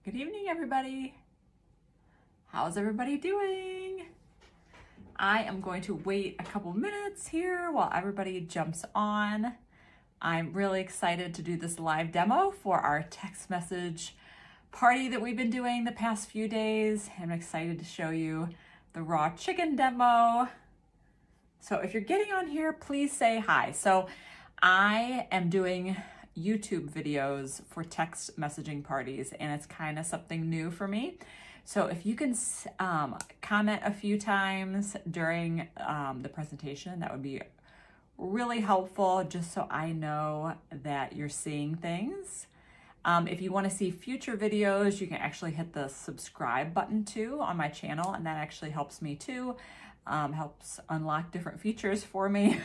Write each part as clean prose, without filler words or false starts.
Good evening, everybody. How's everybody doing? I am going to wait a couple minutes here while everybody jumps on. I'm really excited to do this live demo for our text message party that we've been doing the past few days. I'm excited to show you the raw chicken demo. So if you're getting on here, please say hi. So I am doing YouTube videos for text messaging parties, and it's kind of something new for me. So if you can comment a few times during the presentation, that would be really helpful, just so I know that you're seeing things. If you want to see future videos, you can actually hit the subscribe button too on my channel, and that actually helps me too. Helps unlock different features for me.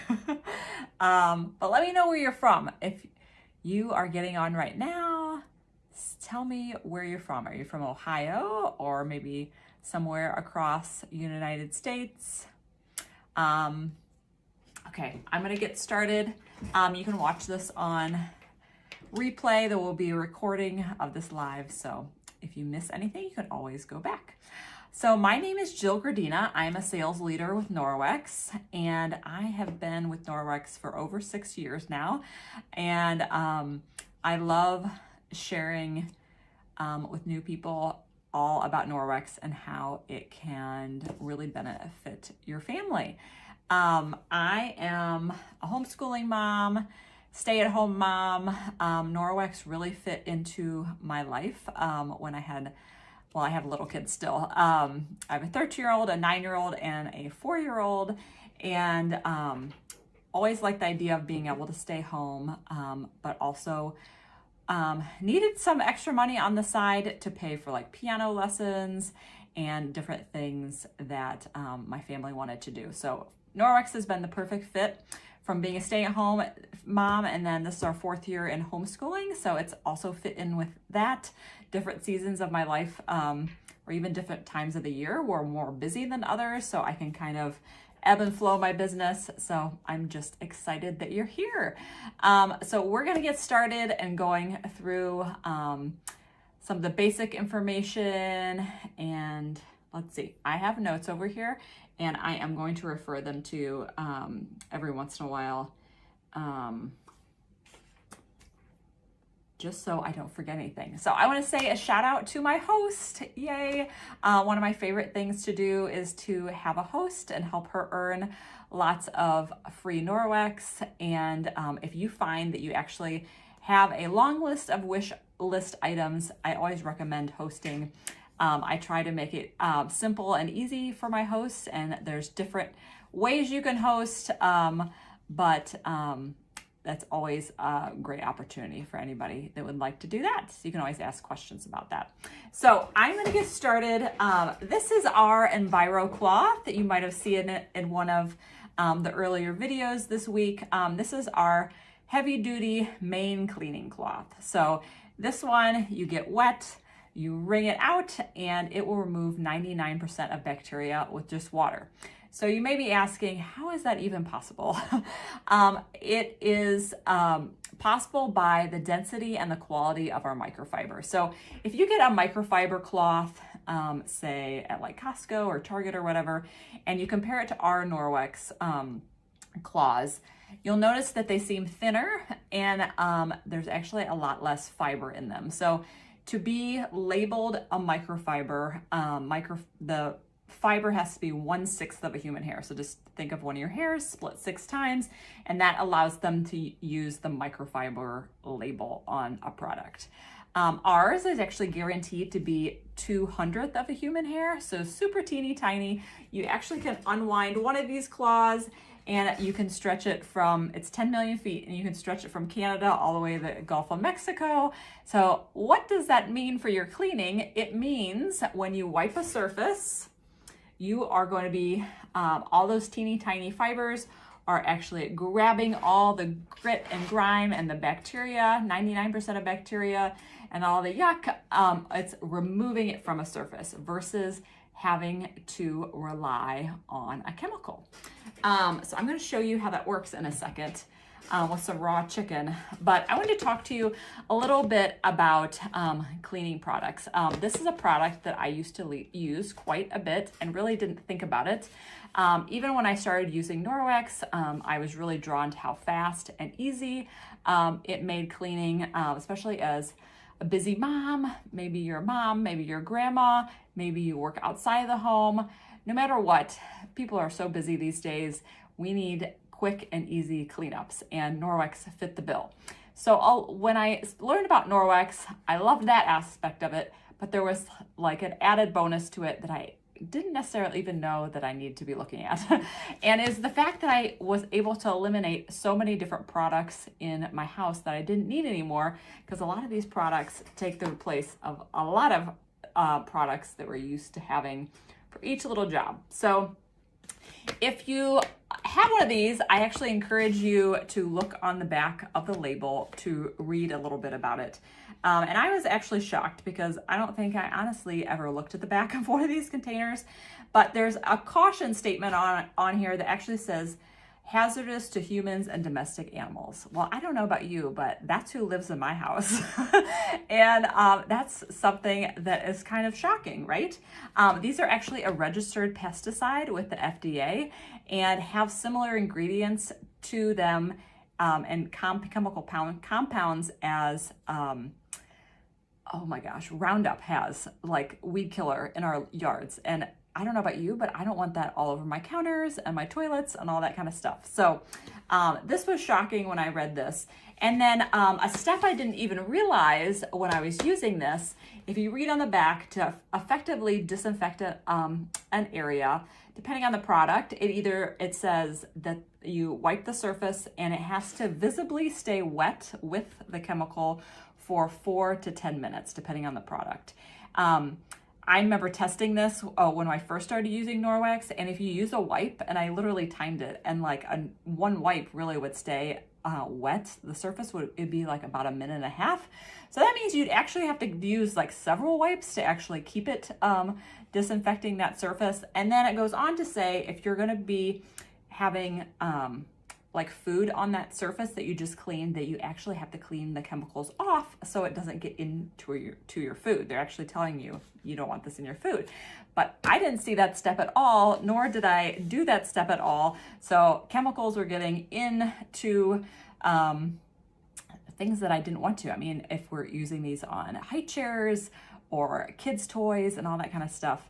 But let me know where you're from. If you are getting on right now, tell me where you're from. Are you from Ohio or maybe somewhere across the United States? Okay, I'm gonna get started. You can watch this on replay. There will be a recording of this live, so if you miss anything, you can always go back. So my name is Jill Gradina. I'm a sales leader with Norwex, and I have been with Norwex for over 6 years now. And I love sharing with new people all about Norwex and how it can really benefit your family. I am a homeschooling mom, stay-at-home mom. Norwex really fit into my life when I have little kids still. I have a 13-year-old, a 9-year-old, and a 4-year-old, and always liked the idea of being able to stay home, but also needed some extra money on the side to pay for like piano lessons and different things that my family wanted to do. So Norwex has been the perfect fit from being a stay-at-home mom, and then this is our 4th year in homeschooling, so it's also fit in with that. Different seasons of my life, or even different times of the year, were more busy than others, so I can kind of ebb and flow my business. So I'm just excited that you're here. So we're gonna get started and going through some of the basic information, and let's see, I have notes over here, and I am going to refer them to every once in a while, just so I don't forget anything. So I want to say a shout out to my host. Yay. One of my favorite things to do is to have a host and help her earn lots of free Norwex. And if you find that you actually have a long list of wish list items, I always recommend hosting. I try to make it simple and easy for my hosts, and there's different ways you can host, but that's always a great opportunity for anybody that would like to do that. So you can always ask questions about that. So I'm gonna get started. This is our Enviro cloth that you might have seen it in one of the earlier videos this week. This is our heavy duty main cleaning cloth. So this one, you get wet, you wring it out, and it will remove 99% of bacteria with just water. So you may be asking, how is that even possible? It is possible by the density and the quality of our microfiber. So if you get a microfiber cloth, say at like Costco or Target or whatever, and you compare it to our Norwex cloths, you'll notice that they seem thinner, and there's actually a lot less fiber in them. So to be labeled a microfiber, the fiber has to be 1/6 of a human hair. So just think of one of your hairs split 6 times, and that allows them to use the microfiber label on a product. Ours is actually guaranteed to be 2/100th of a human hair, so super teeny tiny. You actually can unwind one of these claws, and you can stretch it from, it's 10 million feet, and you can stretch it from Canada all the way to the Gulf of Mexico. So what does that mean for your cleaning? It means when you wipe a surface, you are going to be, all those teeny tiny fibers are actually grabbing all the grit and grime and the bacteria, 99% of bacteria, and all the yuck. It's removing it from a surface versus having to rely on a chemical. So I'm going to show you how that works in a second. with some raw chicken. But I wanted to talk to you a little bit about cleaning products. This is a product that I used to use quite a bit and really didn't think about it. Even when I started using Norwex, I was really drawn to how fast and easy it made cleaning, especially as a busy mom, maybe your grandma, maybe you work outside of the home. No matter what, people are so busy these days. We need quick and easy cleanups, and Norwex fit the bill. So when I learned about Norwex, I loved that aspect of it, but there was like an added bonus to it that I didn't necessarily even know that I need to be looking at. And is the fact that I was able to eliminate so many different products in my house that I didn't need anymore, because a lot of these products take the place of a lot of products that we're used to having for each little job. So if you have one of these, I actually encourage you to look on the back of the label to read a little bit about it. And I was actually shocked because I don't think I honestly ever looked at the back of one of these containers, but there's a caution statement on here that actually says hazardous to humans and domestic animals. Well, I don't know about you, but that's who lives in my house. And that's something that is kind of shocking, right? These are actually a registered pesticide with the FDA and have similar ingredients to them and chemical compounds as oh my gosh, Roundup has, like weed killer in our yards. And I don't know about you, but I don't want that all over my counters and my toilets and all that kind of stuff. So this was shocking when I read this. And then a step I didn't even realize when I was using this, if you read on the back, to effectively disinfect an area, depending on the product, it says that you wipe the surface and it has to visibly stay wet with the chemical for 4 to 10 minutes, depending on the product. I remember testing this when I first started using Norwex, and if you use a wipe, and I literally timed it, and like one wipe really would stay wet, the surface it'd be like about a minute and a half. So that means you'd actually have to use like several wipes to actually keep it disinfecting that surface. And then it goes on to say, if you're gonna be having like food on that surface that you just cleaned, that you actually have to clean the chemicals off so it doesn't get into your food. They're actually telling you you don't want this in your food. But I didn't see that step at all, nor did I do that step at all. So chemicals were getting into things that I didn't want to. I mean, if we're using these on high chairs or kids' toys and all that kind of stuff,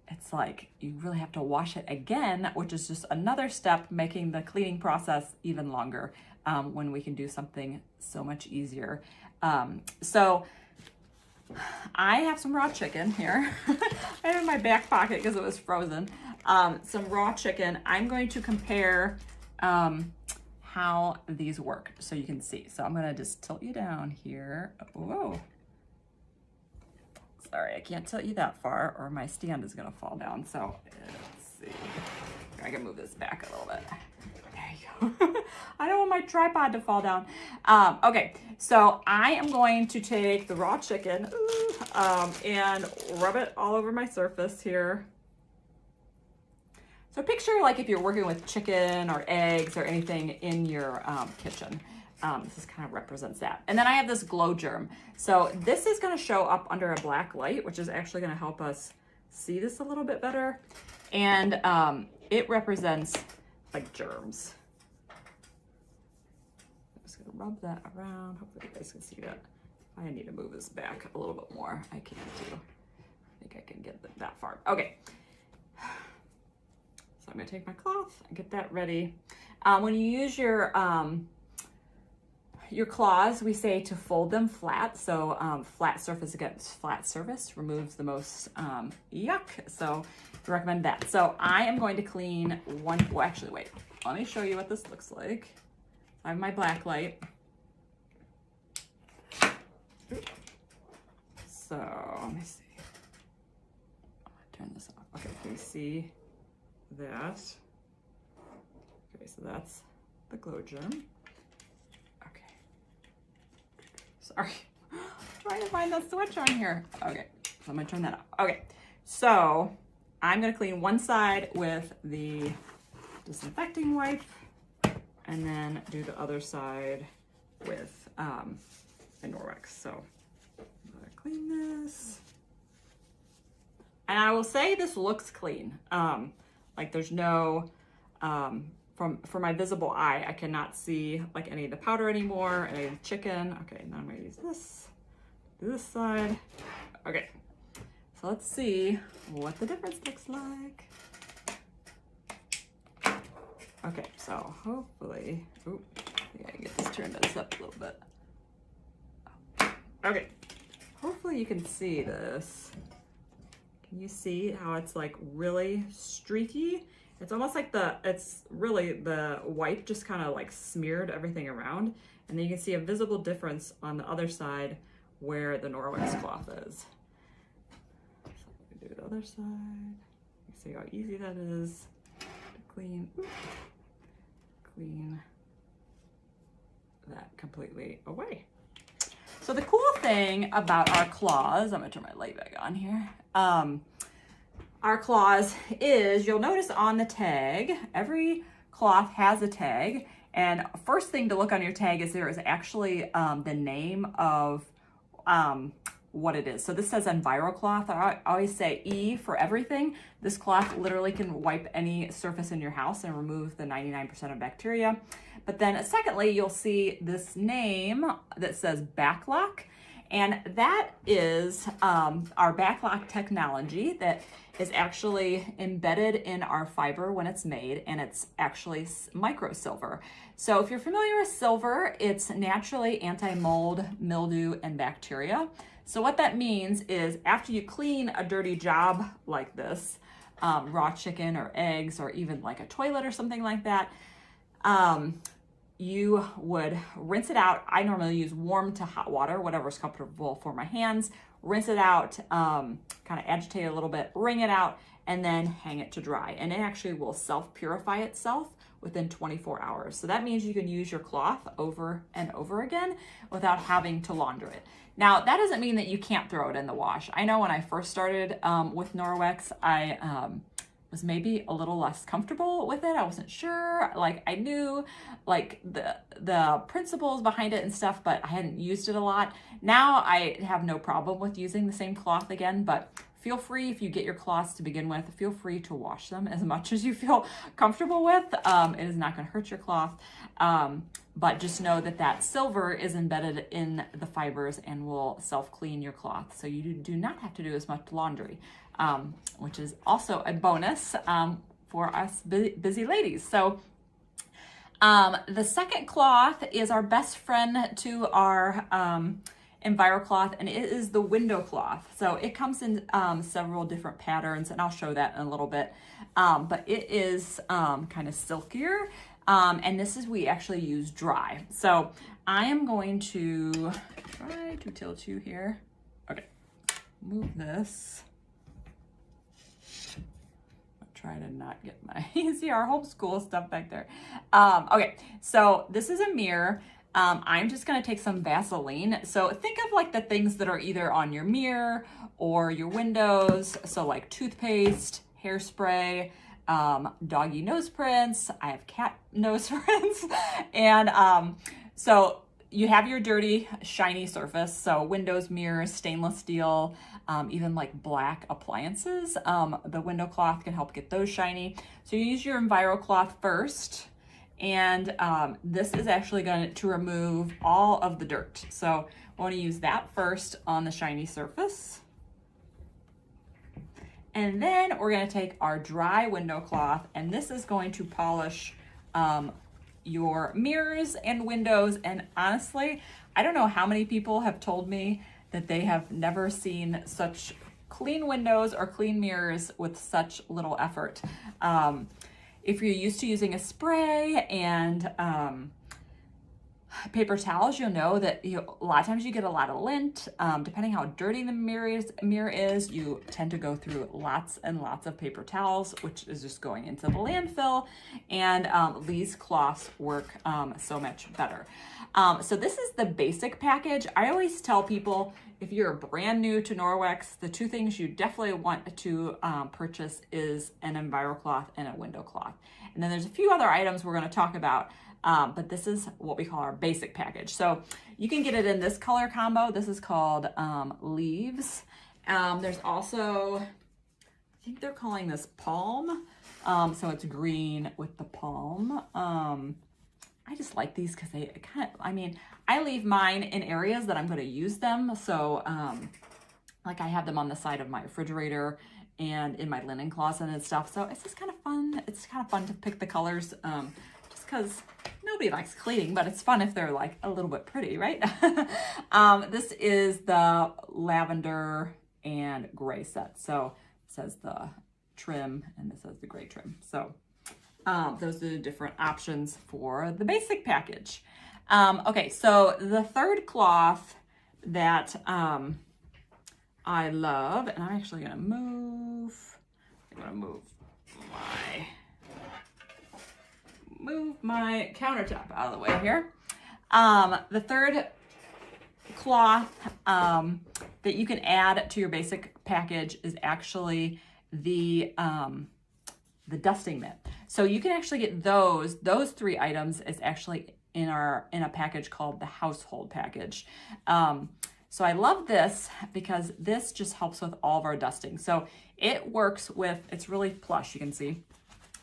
it's like you really have to wash it again, which is just another step making the cleaning process even longer when we can do something so much easier. So I have some raw chicken here. I have it in my back pocket because it was frozen. Some raw chicken. I'm going to compare how these work so you can see. So I'm going to just tilt you down here. Whoa. Sorry, I can't tilt you that far or my stand is gonna fall down. So let's see. I can move this back a little bit. There you go. I don't want my tripod to fall down. Okay, so I am going to take the raw chicken and rub it all over my surface here. So picture like if you're working with chicken or eggs or anything in your kitchen. This kind of represents that. And then I have this glow germ. So this is going to show up under a black light, which is actually going to help us see this a little bit better. And it represents like germs. I'm just going to rub that around. Hopefully you guys can see that. I need to move this back a little bit more. I can't do. I think I can get that far. Okay. So I'm going to take my cloth and get that ready. When you use your claws, we say to fold them flat. So flat surface against flat surface removes the most yuck. So I recommend that. So I am going to clean one. Well, actually, wait. Let me show you what this looks like. I have my black light. So let me see. I'm gonna turn this off. Okay, can you see that? Okay, so that's the glow germ. Sorry, I'm trying to find the switch on here. Okay, so I'm gonna turn that off. Okay, so I'm gonna clean one side with the disinfecting wipe. and then do the other side with a Norwex. So I'm gonna clean this. And I will say this looks clean. Like there's no, for my visible eye, I cannot see like any of the powder anymore, any of the chicken. Okay, now I'm gonna use this, do this side. Okay, so let's see what the difference looks like. Okay, so hopefully, ooh, I gotta get this turned this up a little bit. Okay, hopefully you can see this. Can you see how it's like really streaky? It's almost like it's really the wipe just kind of like smeared everything around. And then you can see a visible difference on the other side where the Norwex cloth is. So do the other side. You see how easy that is to clean. Clean that completely away. So the cool thing about our claws, I'm gonna turn my light back on here. Our claws is, you'll notice on the tag, every cloth has a tag, and first thing to look on your tag is there is actually the name of what it is. So this says EnviroCloth. I always say E for everything. This cloth literally can wipe any surface in your house and remove the 99% of bacteria. But then secondly, you'll see this name that says Backlock. And that is our backlock technology that is actually embedded in our fiber when it's made, and it's actually micro silver. So if you're familiar with silver, it's naturally anti-mold, mildew, and bacteria. So what that means is after you clean a dirty job like this, raw chicken or eggs or even like a toilet or something like that, you would rinse it out. I normally use warm to hot water, whatever's comfortable for my hands. Rinse it out, kind of agitate it a little bit, wring it out, and then hang it to dry. And it actually will self-purify itself within 24 hours. So that means you can use your cloth over and over again without having to launder it. Now, that doesn't mean that you can't throw it in the wash. I know when I first started with Norwex, I was maybe a little less comfortable with it. I wasn't sure, like I knew like the principles behind it and stuff, but I hadn't used it a lot. Now I have no problem with using the same cloth again, but feel free, if you get your cloths to begin with, feel free to wash them as much as you feel comfortable with. It is not gonna hurt your cloth, but just know that that silver is embedded in the fibers and will self-clean your cloth. So you do not have to do as much laundry, which is also a bonus for us busy ladies. So the second cloth is our best friend to our EnviroCloth, and it is the window cloth. So it comes in several different patterns, and I'll show that in a little bit. But it is kind of silkier, and this is, we actually use dry. So I am going to try to tilt you here. Okay, move this. Try to not get my, you see our homeschool stuff back there. Okay, so this is a mirror. I'm just gonna take some Vaseline. So think of like the things that are either on your mirror or your windows. So like toothpaste, hairspray, doggy nose prints. I have cat nose prints. And so you have your dirty, shiny surface. So windows, mirrors, stainless steel, even like black appliances. The window cloth can help get those shiny. So you use your EnviroCloth first. And this is actually going to remove all of the dirt. So I want to use that first on the shiny surface. And then we're going to take our dry window cloth, and this is going to polish your mirrors and windows. And honestly, I don't know how many people have told me that they have never seen such clean windows or clean mirrors with such little effort. If you're used to using a spray and paper towels, you'll know that a lot of times you get a lot of lint. Depending how dirty the mirror is, you tend to go through lots and lots of paper towels, which is just going into the landfill. And these cloths work so much better. So this is the basic package. I always tell people, if you're brand new to Norwex, the two things you definitely want to purchase is an EnviroCloth and a window cloth. And then there's a few other items we're going to talk about but this is what we call our basic package. So you can get it in this color combo. This is called Leaves. There's also, I think they're calling this Palm. So it's green with the palm. I just like these because they kind of, I mean, I leave mine in areas that I'm going to use them. So like I have them on the side of my refrigerator and in my linen closet and stuff. So it's just kind of fun. It's kind of fun to pick the colors just because nobody likes cleaning, but it's fun if they're like a little bit pretty, right? This is the lavender and gray set. So it says the trim and this says the gray trim. So those are the different options for the basic package. Okay, so the third cloth that I love, and I'm actually gonna move my countertop out of the way here. The third cloth that you can add to your basic package is actually the dusting mitt. So you can actually get those 3 items is actually in a package called the household package. So I love this because this just helps with all of our dusting. So it works with, it's really plush, you can see.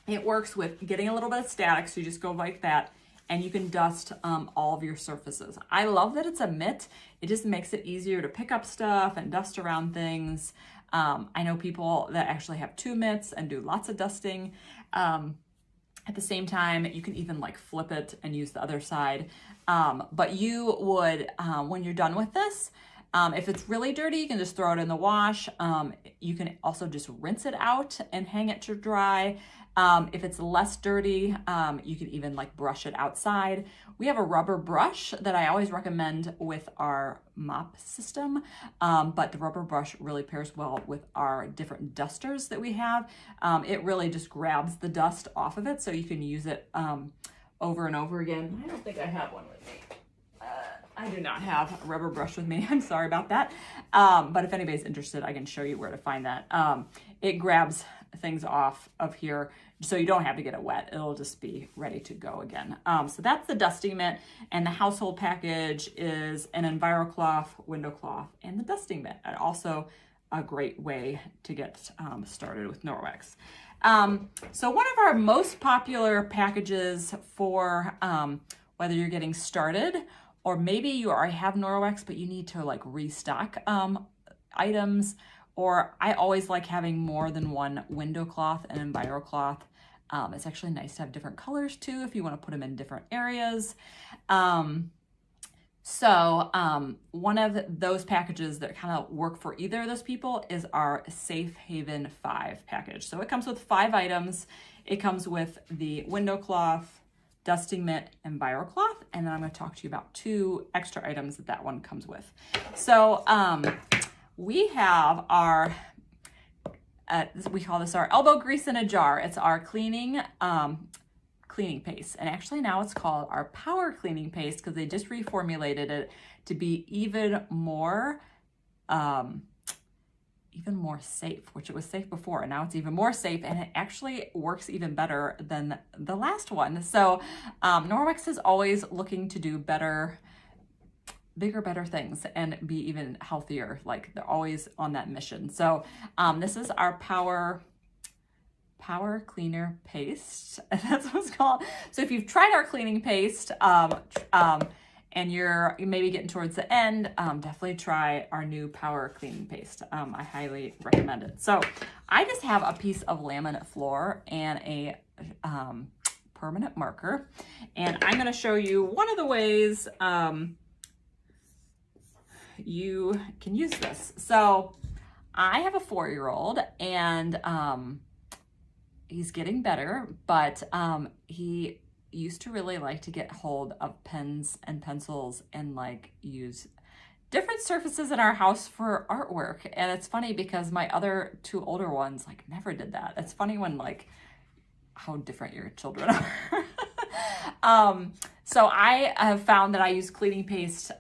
It works with getting a little bit of static, so you just go like that, and you can dust all of your surfaces. I love that it's a mitt. It just makes it easier to pick up stuff and dust around things. I know people that actually have 2 mitts and do lots of dusting. At the same time, you can even like flip it and use the other side. But you would, when you're done with this, if it's really dirty, you can just throw it in the wash. You can also just rinse it out and hang it to dry. If it's less dirty, you can even like brush it outside. We have a rubber brush that I always recommend with our mop system, but the rubber brush really pairs well with our different dusters that we have. It really just grabs the dust off of it, so you can use it over and over again. I don't think I have one with me. I do not have a rubber brush with me. I'm sorry about that. But if anybody's interested, I can show you where to find that. It grabs things off of here, so you don't have to get it wet. It'll just be ready to go again. So that's the dusting mitt, and the household package is an EnviroCloth, window cloth, and the dusting mitt. And also a great way to get started with Norwex. So one of our most popular packages for whether you're getting started or maybe you already have Norwex, but you need to like restock items, or I always like having more than one window cloth and EnviroCloth. It's actually nice to have different colors too if you want to put them in different areas. So one of those packages that kind of work for either of those people is our Safe Haven 5 package. So it comes with 5 items. It comes with the window cloth, dusting mitt, and EnviroCloth, and then I'm going to talk to you about 2 extra items that one comes with. So we have our, we call this our elbow grease in a jar. It's our cleaning paste, and actually now it's called our power cleaning paste because they just reformulated it to be even more safe, which it was safe before, and now it's even more safe, and it actually works even better than the last one. So Norwex is always looking to do better, bigger, better things and be even healthier. Like they're always on that mission. So this is our power cleaner paste. That's what it's called. So if you've tried our cleaning paste, and you're maybe getting towards the end, definitely try our new power cleaning paste. I highly recommend it. So I just have a piece of laminate floor and a permanent marker, and I'm going to show you one of the ways you can use this. So I have a 4-year-old, and he's getting better, but he used to really like to get hold of pens and pencils and like use different surfaces in our house for artwork. And it's funny because my other 2 older ones like never did that. It's funny when like how different your children are. So I have found that I use cleaning paste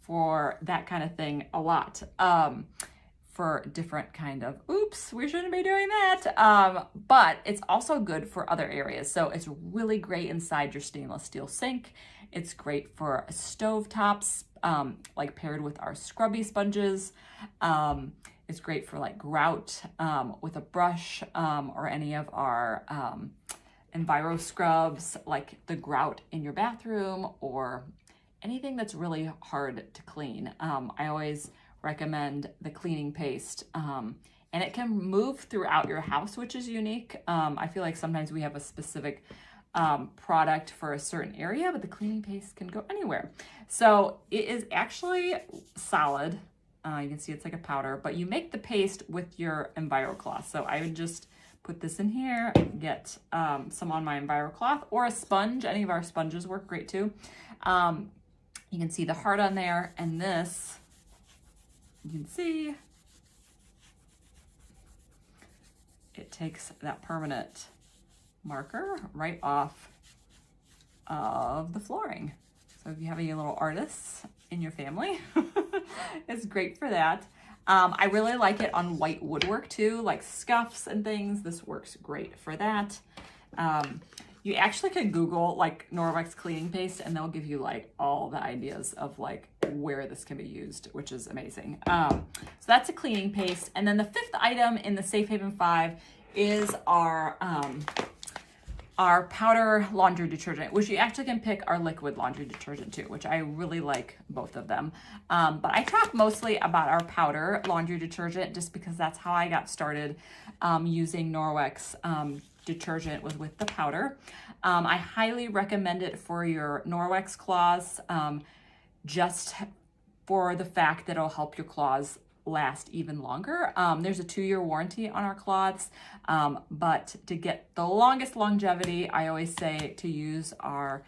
for that kind of thing a lot. for different kind of, oops, we shouldn't be doing that. But it's also good for other areas. So it's really great inside your stainless steel sink. It's great for stove tops, like paired with our scrubby sponges. It's great for like grout with a brush, or any of our Enviro scrubs, like the grout in your bathroom or anything that's really hard to clean. I always recommend the cleaning paste, and it can move throughout your house, which is unique. I feel like sometimes we have a specific product for a certain area, but the cleaning paste can go anywhere. So it is actually solid. You can see it's like a powder, but you make the paste with your EnviroCloth. So I would just put this in here, get some on my EnviroCloth or a sponge. Any of our sponges work great too. You can see the heart on there, and this, you can see it takes that permanent marker right off of the flooring. So if you have any little artists in your family, it's great for that. I really like it on white woodwork too, like scuffs and things. This works great for that. You actually can Google like Norwex cleaning paste, and they'll give you like all the ideas of like where this can be used, which is amazing. So that's a cleaning paste. And then the fifth item in the Safe Haven 5 is our powder laundry detergent, which you actually can pick our liquid laundry detergent too, which I really like both of them. But I talk mostly about our powder laundry detergent just because that's how I got started using Norwex detergent, was with the powder. I highly recommend it for your Norwex cloths, just for the fact that it'll help your cloths last even longer. There's a 2-year warranty on our cloths, but to get the longest longevity, I always say to use our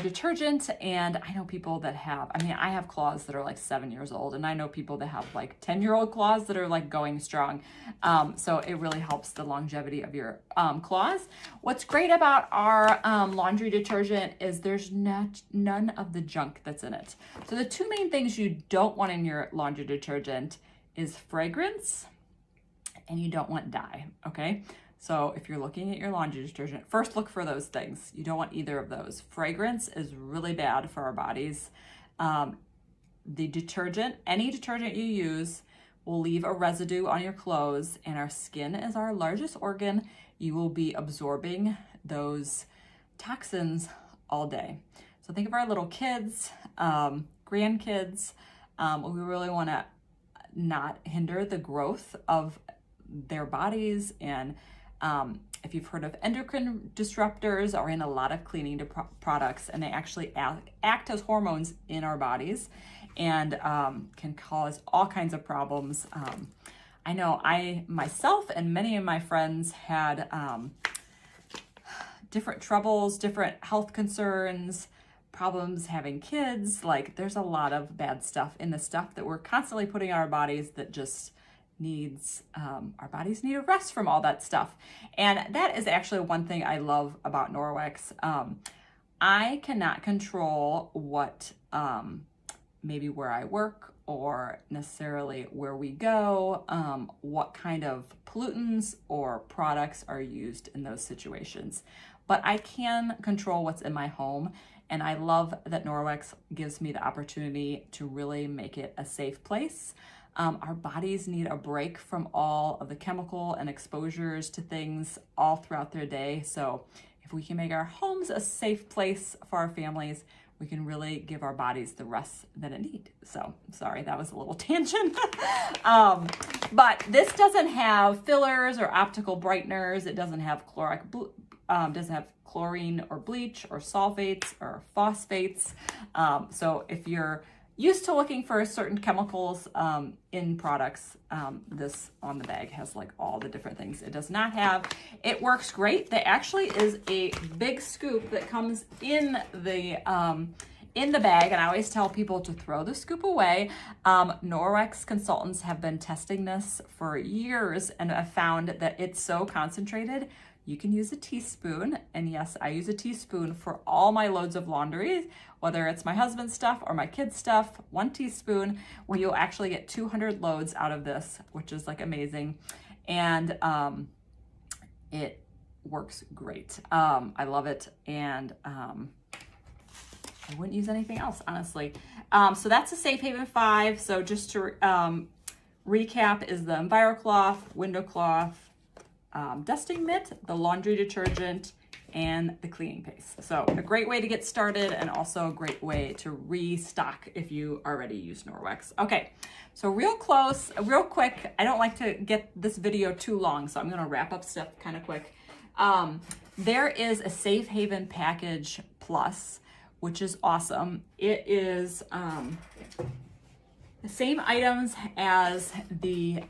detergent. And I know people that have, I mean, I have cloths that are like 7 years old, and I know people that have like 10-year-old cloths that are like going strong. So it really helps the longevity of your cloths. What's great about our laundry detergent is there's none of the junk that's in it. So the two main things you don't want in your laundry detergent is fragrance, and you don't want dye, okay? So if you're looking at your laundry detergent, first look for those things. You don't want either of those. Fragrance is really bad for our bodies. The detergent, any detergent you use, will leave a residue on your clothes, and our skin is our largest organ. You will be absorbing those toxins all day. So think of our little kids, grandkids. We really want to not hinder the growth of their bodies. And if you've heard of endocrine disruptors, are in a lot of cleaning products, and they actually act as hormones in our bodies, and can cause all kinds of problems. I know I myself and many of my friends had different troubles, different health concerns, problems having kids. Like, there's a lot of bad stuff in the stuff that we're constantly putting on our bodies that just needs, our bodies need a rest from all that stuff. And that is actually one thing I love about Norwex. I cannot control what, maybe where I work or necessarily where we go, what kind of pollutants or products are used in those situations. But I can control what's in my home. And I love that Norwex gives me the opportunity to really make it a safe place. Our bodies need a break from all of the chemical and exposures to things all throughout their day. So if we can make our homes a safe place for our families, we can really give our bodies the rest that it needs. So sorry, that was a little tangent. But this doesn't have fillers or optical brighteners. It doesn't have doesn't have chlorine or bleach or sulfates or phosphates. So if you're used to looking for certain chemicals in products, this on the bag has like all the different things it does not have. It works great. There actually is a big scoop that comes in the bag, and I always tell people to throw the scoop away. Norwex consultants have been testing this for years and have found that it's so concentrated, you can use a teaspoon. And yes, I use a teaspoon for all my loads of laundry, whether it's my husband's stuff or my kids' stuff, 1 teaspoon, where you'll actually get 200 loads out of this, which is like amazing. And it works great. I love it. And I wouldn't use anything else, honestly. So that's a Safe Haven 5. So just to recap is the EnviroCloth, window cloth, dusting mitt, the laundry detergent, and the cleaning paste. So a great way to get started and also a great way to restock if you already use Norwex. Okay, so real quick, I don't like to get this video too long, so I'm gonna wrap up stuff kind of quick. There is a Safe Haven Package Plus, which is awesome. It is the same items as the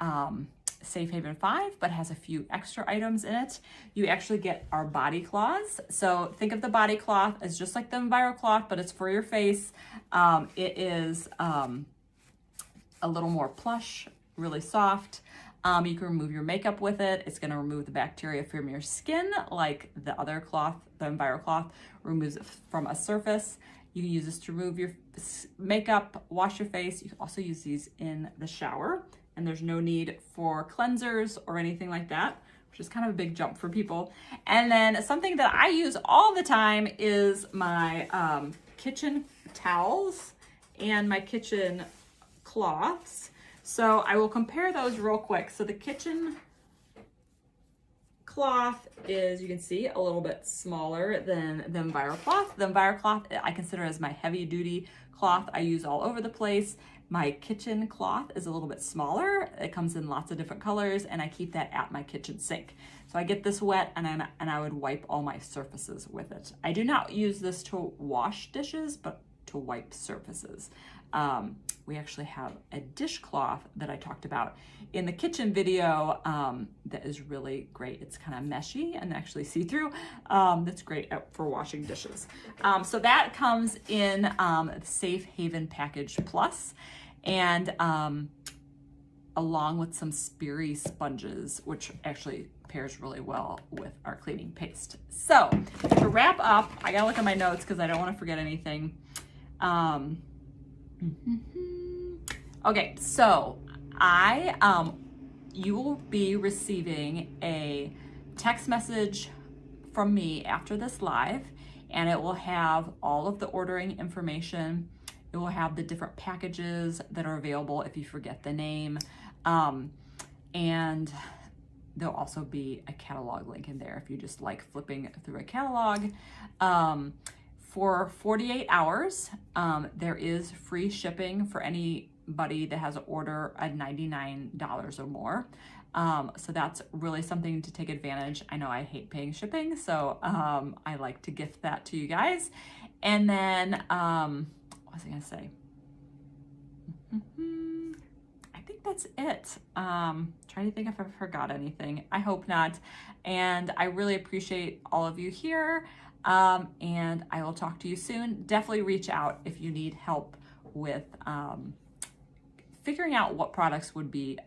Safe Haven 5, but has a few extra items in it. You actually get our body cloths. So think of the body cloth as just like the EnviroCloth, but it's for your face. It is a little more plush, really soft. You can remove your makeup with it. It's going to remove the bacteria from your skin like the other cloth, the EnviroCloth, removes it from a surface. You can use this to remove your makeup, wash your face. You can also use these in the shower, and there's no need for cleansers or anything like that, which is kind of a big jump for people. And then something that I use all the time is my kitchen towels and my kitchen cloths. So I will compare those real quick. So the kitchen cloth is, you can see, a little bit smaller than the EnviroCloth. The EnviroCloth I consider as my heavy duty cloth I use all over the place. My kitchen cloth is a little bit smaller. It comes in lots of different colors, and I keep that at my kitchen sink. So I get this wet, and I would wipe all my surfaces with it. I do not use this to wash dishes, but to wipe surfaces. We actually have a dishcloth that I talked about in the kitchen video that is really great. It's kind of meshy and actually see-through. That's great for washing dishes. So that comes in the Safe Haven Package Plus, and along with some Speary sponges, which actually pairs really well with our cleaning paste. So to wrap up, I gotta look at my notes because I don't want to forget anything. Okay, so you will be receiving a text message from me after this live, and it will have all of the ordering information. It will have the different packages that are available if you forget the name, and there'll also be a catalog link in there if you just like flipping through a catalog. For 48 hours, there is free shipping for anybody that has an order at $99 or more. So that's really something to take advantage. I know I hate paying shipping, so I like to gift that to you guys. And then, what was I gonna say? I think that's it. Trying to think if I forgot anything. I hope not. And I really appreciate all of you here. And I will talk to you soon. Definitely reach out if you need help with figuring out what products would be